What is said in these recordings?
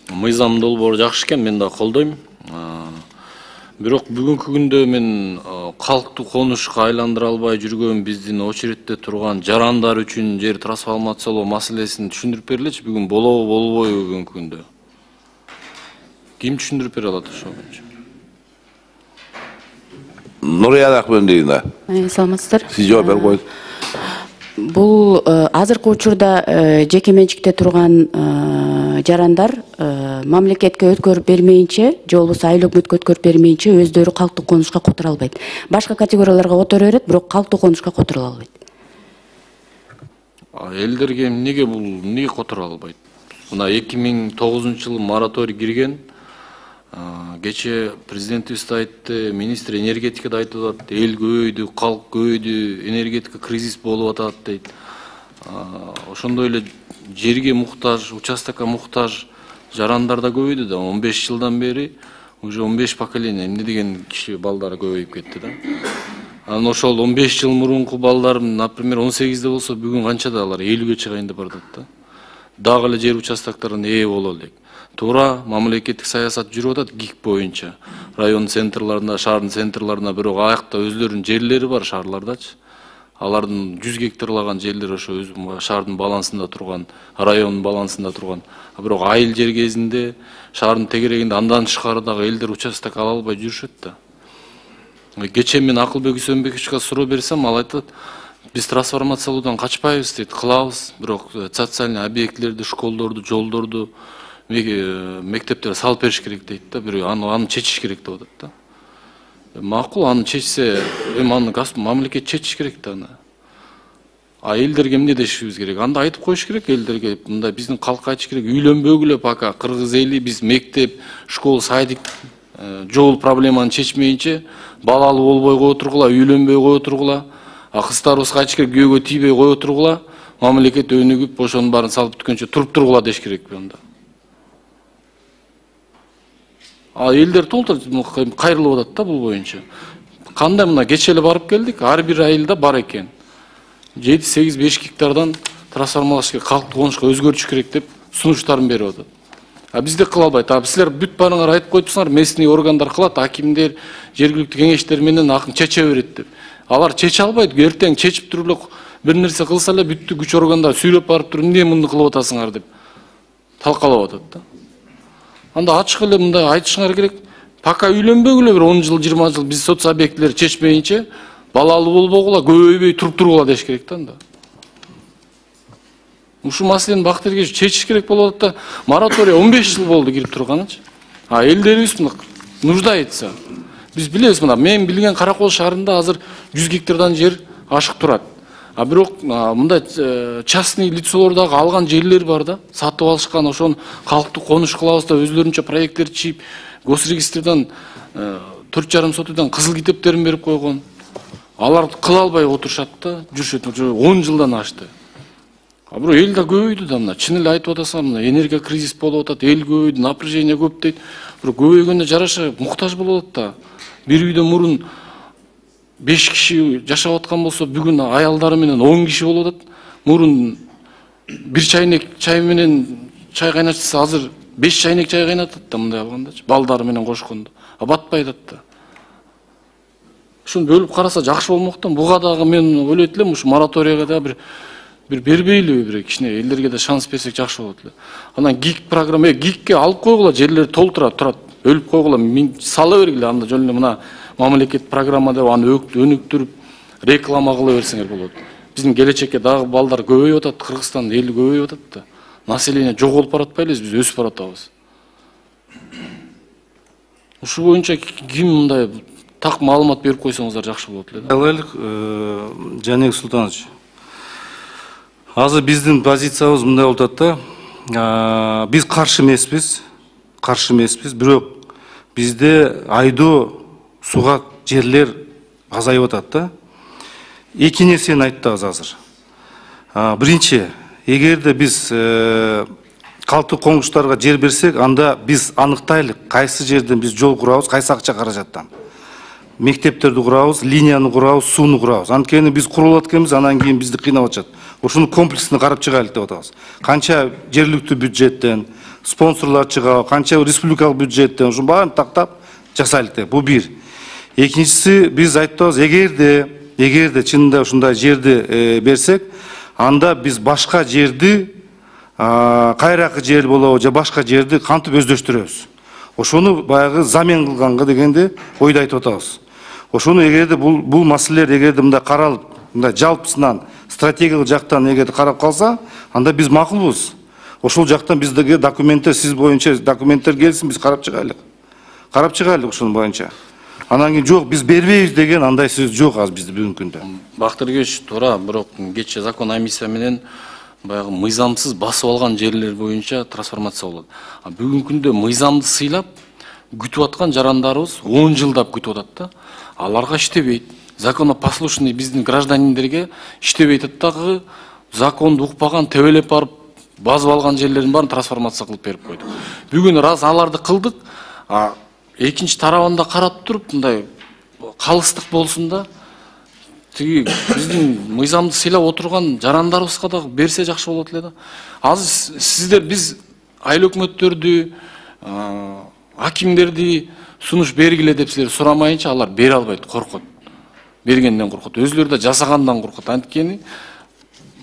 мыйзам долбоору жакшы экен, мен да колдойм. Бирок бүгүнкү күндө мен калктуу конушка айландыра албай жүргөн биздин очередде турган жарандар үчүн жер трансформациялоо маселесин түшүндүрүп берилечи. Бүгүн болобу болбойбу бүгүнкү күндө? Ким түшүндүрүп бере алат ошол боюнча? Нурия Акбендиевна. Саламатсыздар. Сиз жооп берип коюңуз. Бул азыркы учурда жеке менчикте турган жарандар мамлекетке өткөрүп бермейинче, же болбосо айыл өкмөткө өткөрүп бермейинче өздөрү калктуу конушка которо албайт. Башка категорияларга которо берет, бирок калктуу конушка которо албайт. Элдерге эмнеге бул эмнеге которо албайт? Мына 2009-жылы мораторий кирген. Кече президентибиз айтты, министр энергетикада айтып атат, эл көбөйдү, калк көбөйдү, энергетика кризис болуп атат дейт. Ошондой эле жерге муктаж, участокко муктаж жарандар да көбөйдү да. 15 жылдан бери уже 15 поколение эмне деген киши балдары көбөйүп кетти да. Анан ошол 15 жыл мурунку балдар, например, 18де болсо бүгүн канчада алар 50ге чыгайын деп бардат да. Дагы эле жер участоктарына ээ боло элек. Туура мамлекеттик саясат жүрүп атат ГИК боюнча. Район центрларында, шаардын центрларында, бирок аякта өздөрүнүн жерлери бар шаарлардачы. Алардын 100 гектарлаган жерлери ошо өз шаардын балансында турган, райондун балансында турган. Бирок айыл жер кезинде шаардын тегерегинде андан тышкары дагы элдер участок ала албай жүрүшөт да. Кече мен Акылбек Үсөнбековичке суроо берсем, ал айтат, биз трансформациялоодан качпайбыз дейт, кылабыз, бирок социальный объектилерди, школдорду, жолдорду, мектептер салып бериш керек дейт да, бирөө аны чечиш керек деп атат да. Макул, аны чечсе, аны мамлекет чечиш керек да аны. Элдерге эмне дешибиз керек? Анда айтып коюш керек элдерге, мындай биздин калкка айтыш керек, үйлөнбөгүлө пока кыргыз эли биз мектеп, школ, садик, жол проблеманы чечмейинче балалуу болбой кое тургула, үйлөнбөй кое тургула, кыздарыбызга айтыш керек, күйөөгө тийбей кое тургула, мамлекет өнүгүп ошонун баарын салып бүткөнчө туруп тургула деш керекпи анда. Элдер толтур кайрылып атат да бул боюнча. Кандай мына кече эле барып келдик, ар бир айылда бар экен. 7-8-5 гектардан трансформалаш керек, калктуу конушка өзгөртүш керек деп сунуштарын берип атат. Бизде кыла албайт. Силер бүт барыңар айтып койтуңар, местный органдар кылат, акимдер, жергиликтүү кеңештер менен акын чече берет деп. Алар чече албайт. Эртең чечип туруп эле бир нерсе кылса эле бүттү күч органдар сүйлөп барып туруп эмне муну кылып атасыңар деп талкалап атат да. Анда ачык эле мындай айтышыңар керек. Пока үйлөнбөгүлө бир 10 жыл, 20 жыл биз соц объектилер чечмейинче балалуу болбогула, көбөйбөй туруп тургула деш керек да анда. Ушул маселени бактырге чечиш керек болуп атат да. Мораторий 15 жыл болду кирип турганычы. Элдерибиз нуждается. Биз билебиз, мына мен билген Каракол шаарында азыр 100 гектардан жер ашык турат. Бирок мындай частный лицолордогу алган жерлер бар да, сатып алышкан, ошону калктуу конуш кылабыз деп өзлөрүнчө проекттер чийип, госрегистрден 4,5 сотыдан кызыл китептерин берип койгон. Алар кыла албай отурушат да, жүрүшөт, 10 жылдан ашты. Бирок эл да көбөйдү да, мына чын эле айтып атасың, мына энергия кризис болуп атат, эл көбөйдү, напряжение көп дейт. Бирок көбөйгөндө жараша муктаж болуп атат да. Бир үйдө мурун 5 киши жашап аткан болсо, бүгүн аялдары менен 10 киши болуп атат. Мурун бир чайнек чай менен чай кайнатса, азыр 5 чайнек чай кайнатат да, мындай алгандачы, балдары менен кошкондо. Батпай атат да. Ушуну бөлүп караса жакшы болмоктон, буга дагы мен ойлойт элем, ушу мораторийга да бир бербейли, бир кичине элдерге да шанс берсек жакшы болот эле. Анан ГИК программа, ГИКке алып койгула, жерлер толтура турат, өлүп койгула, сала бергиле, анда жөн эле мына мамлекет программа деп аны өнүктүрүп, реклама кыла берсеңер болот. Биздин келечекке дагы балдар көбөйүп атат, Кыргызстандын эли көбөйүп атат да. Население жоголуп баратпайлыбыз, биз өсүп баратабыз. Ушул боюнча ким мындай так маалымат берип койсоңуздар жакшы болот эле. Алайлык, Жанек Султанович. Азыр биздин позициябыз мындай болуп атат да. Биз каршы эмеспиз, бирок бизде айдоо суга жерлер азайып атат да. Эки нерсени айттыңыз азыр. Биринчи, эгерде биз калктуу конуштарга жер берсек, анда биз аныктайлык, кайсы жерден биз жол курабыз, кайсы акча каражаттан. Мектептерди курабыз, линияны курабыз, сууну курабыз. Анткени биз курулат экенбиз, анан кийин бизди кыйнап атышат. Ошону комплексно карап чыгайлык деп атабыз. Канча жергиликтүү бюджеттен, спонсорлар чыгабы, канча республикалык бюджеттен ушун баарын тактап жасайлык деп. Бул бир. Экинчиси, биз айтабыз, эгерде чынында ушундай жерди берсек, анда биз башка жерди, кайракы жер болобу же башка жерди кантип өздөштүрөбүз. Ошону баягы замен кылганга дегенде ойду айтып атабыз. Ошону эгерде бул маселелер эгерде мындай каралып, мындай жалпысынан стратегиялык жактан эгерде карап калса, анда биз макулбуз. Ошол жактан биздеги документтер, сиз боюнча документтер келсин, биз карап чыгайлык. Карап чыгайлык ошонун боюнча. Анан кийин жок, биз бербейбиз деген андай сөз жок азыр бизде бүгүнкү күндө. Бактыргеч туура, бирок кечээ закон комиссия менен баягы мыйзамсыз басып алган жерлер боюнча трансформация болот. Бүгүнкү күндө мыйзамды сыйлап күтүп аткан жарандарыбыз 10 жылдап күтүп атат да. Аларга иштебейт. Законопослушный биздин гражданиндерге иштебейт дагы, законду укпаган, тебелеп барып басып алган жерлерин баарын трансформация кылып берип койду. Бүгүн раз аларды кылдык, экинчи тарабында карап туруп мындай калыстык болсун да. Тиги биздин мыйзамды сыйлап отурган жарандарыбызга да берсе жакшы болот эле да. Азыр сиздер биз айыл өкмөттөрдү, акимдерди сунуш бергиле деп силер сурамайынча алар бере албайт, коркот. Бергенден коркот. Өзүлөрү да жасагандан коркот. Анткени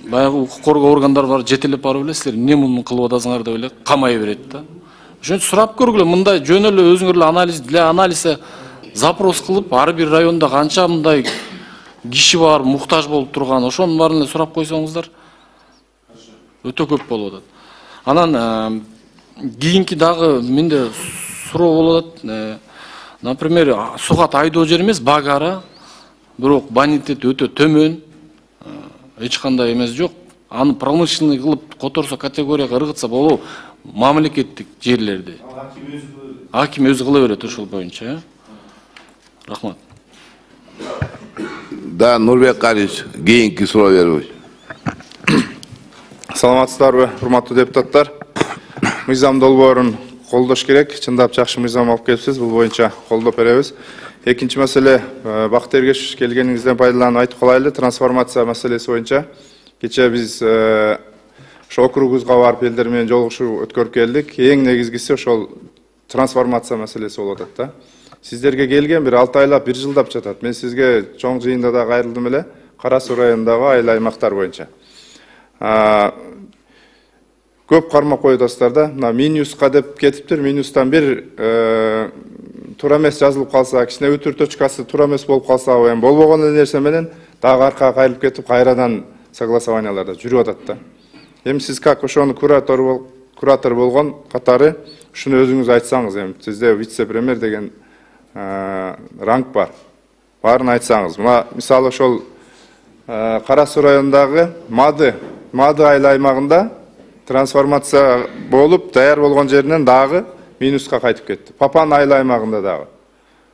баягы укук коргоо органдары бар жетелеп барып эле силер эмне муну кылып атасыңар деп эле камай берет да. Ошон сурап көргүлө, мындай жөн эле өзүңөр эле анализде запрос кылып, ар бир районда канча мындай киши бар, муктаж болуп турган, ошонун баарын эле сурап койсоңуздар өтө көп болуп атат. Анан кийинки дагы менде суроо болуп атат. Например, сугат айдоо жер эмес, багара, бирок бонитет өтө төмөн, эч кандай эмес жок. Аны промышленный кылып которсо, категорияга ыргытса болобу? Мамлекеттик жерлерди. Аким өзү кыла берет ошол боюнча. Рахмат. Да, Нурбек Карич, кийинки суроо беребиз. Саламатсыздарбы, урматтуу депутаттар. Мыйзам долбоорун колдош керек. Чындап жакшы мыйзам алып келипсиз. Бул боюнча колдоп беребиз. Экинчи маселе, Бакыт Эргешев келгениңизден пайдаланып айтып калайлы, трансформация маселеси боюнча. Кечээ биз ошо округубузга барып элдер менен жолугушуу өткөрүп келдик. Эң негизгиси ошол трансформация маселеси болуп атат да. Сиздерге келген бир 6 айлап, 1 жылдап жатат. Мен сизге чоң жыйында да кайрылдым эле, Кара Суу районундагы айыл аймактар боюнча. Көп кармап коесуздар да. Мына минуска деп кетиптир. Минустан бир туура эмес жазылып калса, кичине өтүр точкасы туура эмес болуп калса, эми болбогон эле нерсе менен дагы аркага кайрылып кетип, кайрадан согласованияларда жүрүп атат да. Эми сиз как ошону куратор болгон катары ушуну өзүңүз айтсаңыз, эми сизде вице-премьер деген ранг бар. Баарын айтсаңыз. Мына мисалы ошол Кара Суу районундагы Мады айыл аймагында трансформация болуп, даяр болгон жеринен дагы минуска кайтып кетти. Папан айыл аймагында дагы.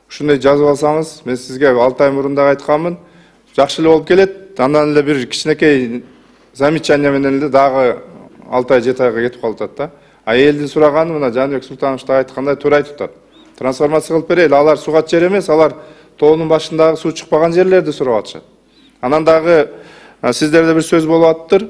Ушундай жазып алсаңыз, мен сизге 6 ай мурун да айтканмын, жакшы эле болуп келет. Андан эле бир кичинекей замечание менен эле дагы 6 ай 7 айга кетип калып атат да. Элдин сураганы мына Жаныбек Султанович да айткандай туура айтып атат. Трансформация кылып берели. Алар сугат жер эмес, алар тоонун башындагы суу чыкпаган жерлерди сурап атышат. Анан дагы сиздерде бир сөз болуп атыптыр.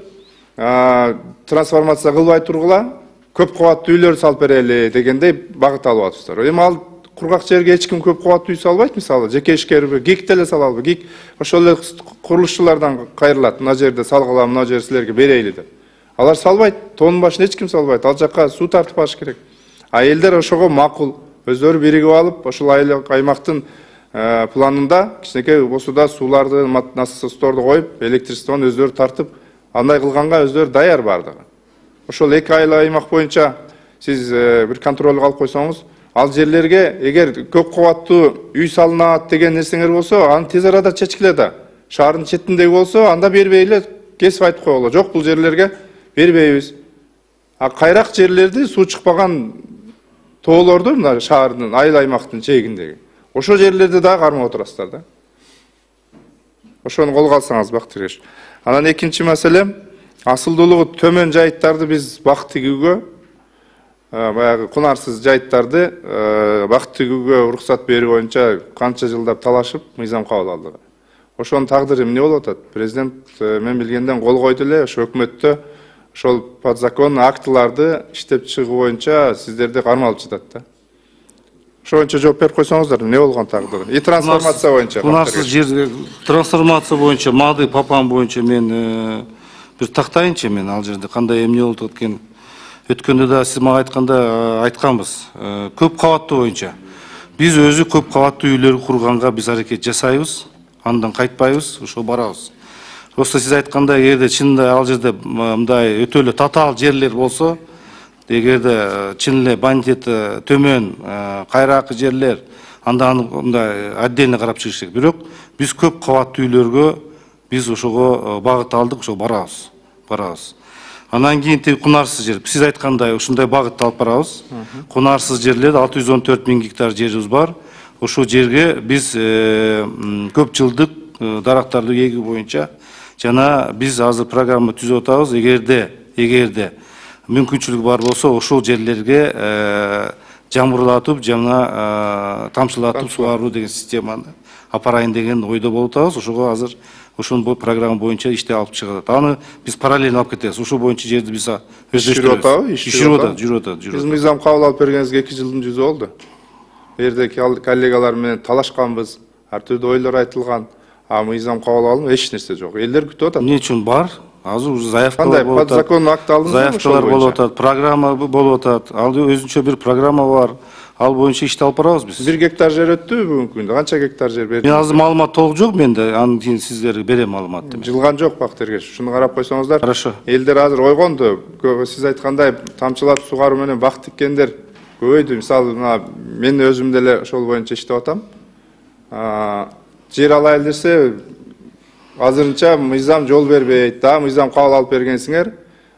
Трансформация кылбай тургула, көп кабаттуу үйлөр салып берели дегендей багыт алып атыптыр. Эми ал кургак жерге эч ким көп кабаттуу үй салбайт, мисалы, жеке ишкерби, ГИК деле салалбы? ГИК ошол эле курулушчулардан кайрылат. Мына жерде салгыла, мына жер силерге берейли деп. Алар салбайт, тоонун башына эч ким салбайт. Ал жакка суу тартып алыш керек. Элдер ошого макул, өздөрү биригип алып, ошол аймактын планында кичинекей болсо сууларды, насосторду коюп, электричествону өздөрү тартып, андай кылганга өздөрү даяр бардыгы. Ошол 2 айыл аймак боюнча сиз бир контролго алып койсоңуз, ал жерлерге эгер көп кабаттуу үй салынат деген нерсеңер болсо, аны тез арада чечкиле да. Шаардын четиндеги болсо, анда бербей эле кесип айтып койгула. Жок, бул жерлерге бербейбиз. Кайрак жерлерди суу чыкпаган тоолорду, мына шаардын, айыл аймактын чегиндеги. Ошол жерлерди дагы кармап отурасыздар да. Ошону колго алсаңыз Бактыргеш. Анан экинчи маселе, асылдуулугу төмөн жайыттарды биз бак тигүүгө, баягы кунарсыз жайыттарды бак тигүүгө уруксат берүү боюнча канча жылдап талашып мыйзам кабыл алдык. Ошонун тагдыры эмне болуп атат? Президент мен билгенден кол койду эле, ошо өкмөттө ошол подзаконный актыларды иштеп чыгуу боюнча сиздерди кармалып жатат да. Ошо боюнча жооп берип койсоңуздар, эмне болгон тагдыры? И трансформация боюнча. Кунарсыз жер трансформация боюнча, мады папам боюнча мен бир тактайынчы мен ал жерде кандай эмне болуп аткан. Өткөндө да сиз мага айтканда айтканбыз. Көп кабаттуу боюнча. Биз өзү көп кабаттуу үйлөр курганга биз аракет жасайбыз, андан кайтпайбыз, ошо барабыз. Просто сиз айткандай эгерде чынында ал жерде мындай өтө эле татаал жерлер болсо, эгерде чын эле бонитети төмөн, кайракы жерлер, анда мындай отдельно карап чыгыш керек. Бирок биз көп кабаттуу үйлөргө биз ошого багыт алдык, ошо барабыз. Анан кийин кунарсыз жер. Сиз айткандай ушундай багытты алып барабыз. Кунарсыз жерлер 614 000 гектар жерибиз бар. Ошол жерге биз көп жылдык дарактарды эгүү боюнча жана биз азыр программа түзүп атабыз. Эгерде мүмкүнчүлүк бар болсо, ошол жерлерге жамырлатып жана тамчылатып сугаруу деген системаны апарайын деген ойдо болуп атабыз. Ошого азыр ошол программа боюнча иштеп алып чыгат. Аны биз параллельно алып кетебиз. Ошол боюнча жерди биз жүрүп атабыз. Биз мыйзам кабыл алып бергенибизге 2 жылдын жүзү болду. Жердеги коллегалар менен талашканбыз, ар түрдүү ойлор айтылган. Мыйзам кабыл алынып эч нерсе жок. Элдер күтүп атат. Эмне үчүн бар? Азыр уже заявкалар болуп атат. Подзаконный акт алдыңызбы? Заявкалар болуп атат, программа болуп атат. Ал өзүнчө бир программа бар. Ал боюнча ишти алып барабыз биз. 1 гектар жер өттүбү бүгүнкү күндө? Канча гектар жер берди? Мен азыр маалымат толук жок менде. Андан кийин сиздерге берем маалыматты. Жылган жок Бактыргеш. Ушуну карап койсоңуздар. Хорошо. Элдер азыр ойгонду. Сиз айткандай тамчылатып сугаруу менен бак тиккендер көбөйдү. Мисалы, мен өзүм деле ошол боюнча иштеп атам. Жер алайын десе азырынча мыйзам жол бербейт. Мыйзам кабыл алып бергенсиңер,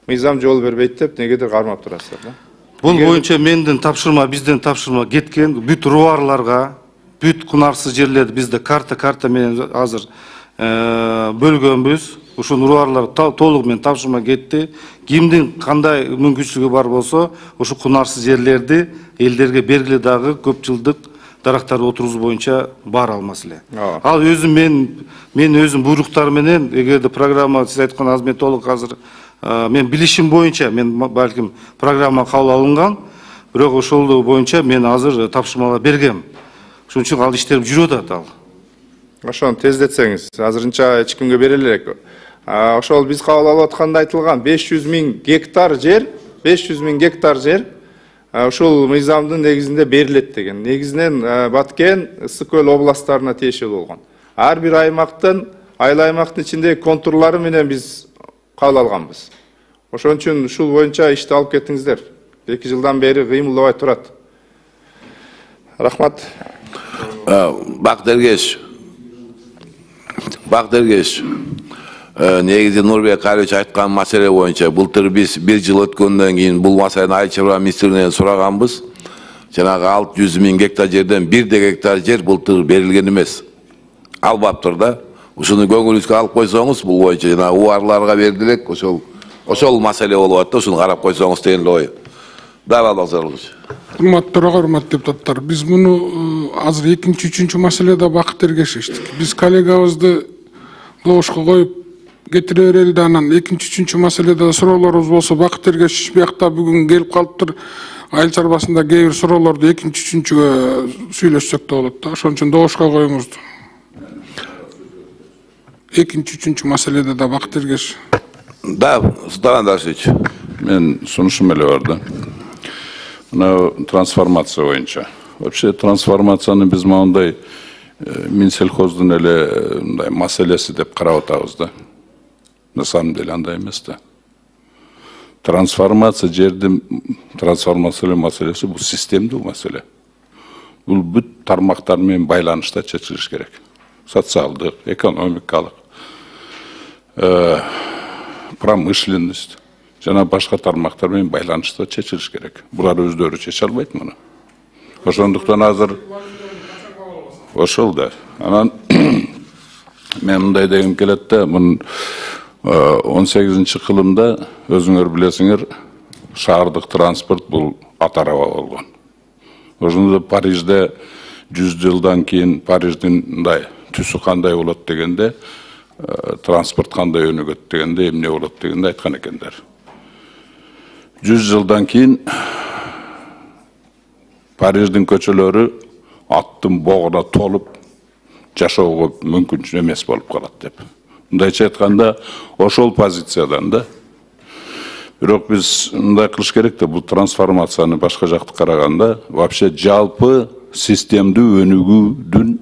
мыйзам жол бербейт деп негедир кармап турасыздар да. Бул боюнча менден тапшырма, бизден тапшырма кеткен бүт руарларга, бүт кунарсыз жерлерди бизде карта менен азыр бөлгөнбүз. Ушул руарлар толук менен тапшырма кетти. Кимдин кандай мүмкүнчүлүгү бар болсо, ушу кунарсыз жерлерди элдерге бергиле дагы көп жылдык дарактарды отургузуу боюнча бар ал маселе. Ал өзүм мен өзүм буйруктар менен, эгерде программа сиз айткан азыр толук азыр мен билишим боюнча, мен балким программа кабыл алынган, бирок ошол боюнча мен азыр тапшырмалар бергем. Ошон үчүн ал иштер жүрүп атат ал. Ошону тездетсеңиз, азырынча эч кимге бере элек. Ошол биз кабыл алып атканда айтылган 500 000 гектар жер, 500 000 гектар жер ушул мыйзамдын негизинде берилет деген. Негизинен Баткен, Ысык-Көл областтарына тиешелүү болгон. Ар бир аймактын, айыл аймактын ичиндеги контурлары менен биз кабыл алганбыз. Ошон үчүн ушул боюнча ишти алып кеттиңиздер. 2 жылдан бери кыймылдабай турат. Рахмат. Бактыргеш. Негизи Нурбек Карич айткан маселе боюнча былтыр биз 1 жыл өткөндөн кийин бул маселени Айыл чарба министрлигинен сураганбыз. Жанагы 600 000 гектар жерден 1 гектар жер былтыр берилген эмес. Албаптыр да. Ушуну көңүлүңүзгө алып койсоңуз, бул боюнча жана убарларга бердилек, ошол маселе болуп атты, ушуну карап койсоңуз деген ой. Урматтуу урматтуу депутаттар, биз муну азыр 2-3 маселеде бакыт эргешиштик. Биз коллегабызды добушка коюп кетире берели да, анан 2-3 маселеде суроолорубуз болсо бакыт эргешиш биякта бүгүн келип калыптыр. Айыл чарбасында кээ бир суроолорду 2-3 сүйлөшсөк да болот да. Ошон үчүн добушка коюңуз. 2-3 маселеде да бакыт эргеш. Да, Султан Андаршевич. Мен сунушум эле бар да. Мына трансформация боюнча. Вообще трансформацияны биз мындай Минсельхоздун эле мындай маселеси деп карап атабыз да. На самом деле андай эмес да. Трансформация жердин трансформациялоо маселеси бул системдүү маселе. Бул бүт тармактар менен байланышта чечилиш керек. Социалдык, экономикалык, промышленность жана башка тармактар менен байланышта чечилиш керек. Булар өздөрү чече албайт муну. Ошондуктан азыр ошол да. Анан мен мындай дегим келет да, мун 18-кылымда өзүңөр билесиңер, шаардык транспорт бул атараба болгон. Ошондо Парижде 100 жылдан кийин Париждин мындай түсү кандай болот дегенде, транспорт кандай өнүгөт дегенде, эмне болот дегенде айткан экендер. 100 жылдан кейін Париждің көчөлөрү аттын боғына толып, жашауға мүмкін емес болып қалады деп. Мындайча айтканда, ошол позициядан да. Бирок биз мындай кылыш керек да, бул трансформацияны башка жакты караганда, вообще жалпы системдүү өнүгүүдүн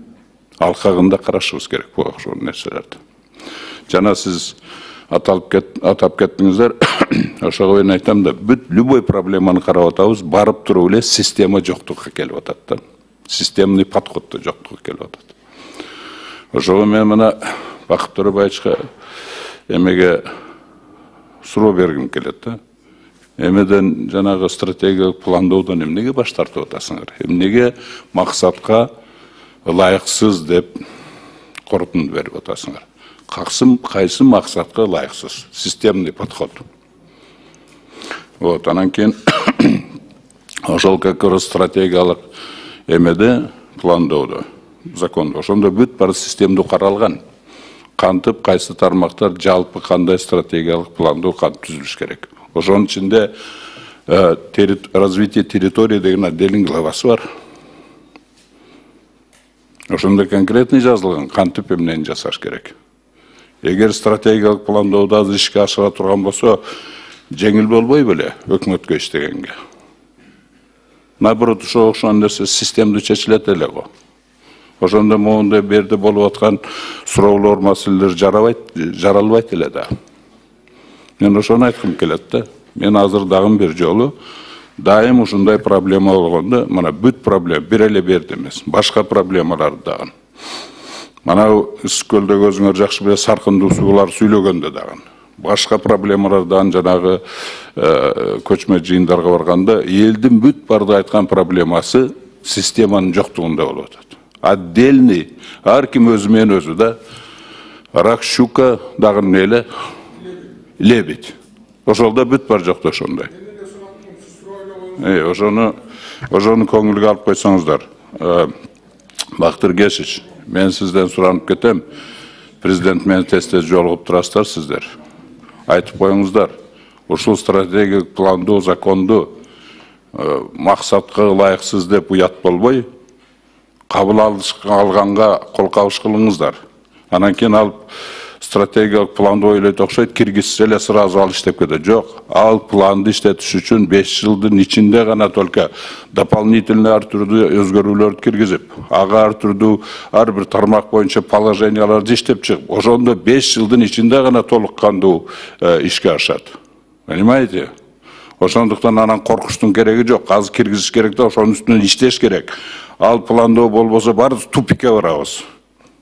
алкагында карашыбыз керек бул ошол нерселерди. Жана сиз атап кеттиңиздер, ошого мен айтам да, бүт любой проблеманы карап атабыз, барып туруп эле система жоктукка келип атат да. Системный подход да жоктукка келип атат. Ошого мен мына Бакыт Төрөбаевичке эмеге суроо бергим келет да. Эмеден жанагы стратегиялык пландоодон эмнеге баш тартып атасыңар? Эмнеге максатка ылайыксыз деп корутунду берип атасыңар? Кайсы максатка ылайыксыз? Системный подход. Вот, анан кийин ошол как раз стратегиялык эмеде пландоодо, закондо, ошондо бүт бар системдүү каралган. Кантип кайсы тармактар жалпы кандай стратегиялык пландоо кантип түзүлүш керек. Ошонун ичинде развитие территории деген отдельный главасы бар. Ошондо конкретный жазылган кантип эмнени жасаш керек. Эгер стратегиялык пландоодо азыр ишке ашыра турган болсо, жеңил болбой беле өкмөткө иштегенге. Наоборот, ошол нерсе системдүү чечилет эле го. Ошондо моундай берде болуп аткан суроолор, маселелер жаралбайт эле да. Мен ошону айткым келет да. Мен азыр дагы бир жолу дайым ушундай проблема болгондо, мына бүт проблема бир эле берде эмес, башка проблемалар дагы. Мана Үскөлдөгү өзүңөр жакшы билесиз, Саркындуу суулар сүйлөгөндө дагы. Башка проблемалардан жанагы көчмө жыйындарга барганда, элдин бүт барды айткан проблемасы системанын жоктугунда болуп атат. Отдельный, ар ким өзү менен өзү да, рак, щука дагы эле лебедь. Ошолда бүт бар жокто ошондой. Ошону көңүлгө алып койсоңуздар. Бакыт Эргешевич, мен сизден суранып кетем. Президент менен тез-тез жолугуп турасыздар сиздер. Айтып коюңуздар. Ушул стратегиялык пландоо, законду максатка ылайыксыз деп уят болбой, кабыл алганга кол кабыш кылыңыздар. Анан кийин алып стратегиялык планды ойлойт окшойт, киргизсе эле сразу ал иштеп кетет. Жок, ал планды иштетиш үчүн 5 жылдын ичинде гана только дополнительный ар түрдүү өзгөрүүлөрдү киргизип, ага ар түрдүү ар бир тармак боюнча положенияларды иштеп чыгып, ошондо 5 жылдын ичинде гана толук кандуу ишке ашат. Понимаете? Ошондуктан анан коркуштун кереги жок. Азыр киргизиш керек да, ошонун үстүнөн иштеш керек. Ал пландоо болбосо баарыбыз тупикке барабыз.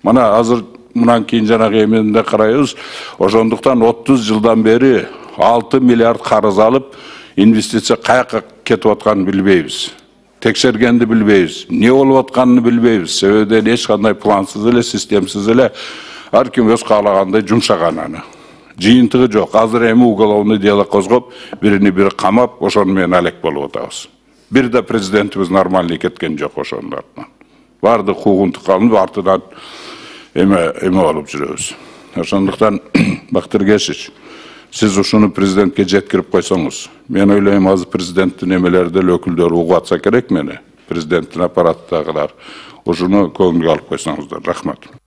Мына азыр мындан кийин жанагы эмнде карайбыз. Ошондуктан 30 жылдан бери 6 миллиард карыз алып, инвестиция каяка кетип атканын билбейбиз. Текшергенди билбейбиз. Не болуп атканын билбейбиз. Себеби эч кандай плансыз эле, системсиз эле ар ким өз каалагандай жумшаган аны. Жыйынтыгы жок. Азыр эми уголовный дело козгоп, биrini бири камап, ошону менен алек болуп атабыз. Бир да президентибиз нормальный кеткен жок ошондордон. Барды куугунтук калынып, артынан эме болуп жүрөбүз. Ошондуктан Бакыт Эргешевич, сиз ушуну президентке жеткирип койсоңуз, мен ойлойм азыр президенттин эмелерде өкүлдөрү угуп атса керек мени, президенттин аппараттагылар. Ушуну көңүлгө алып койсоңуздар. Рахмат.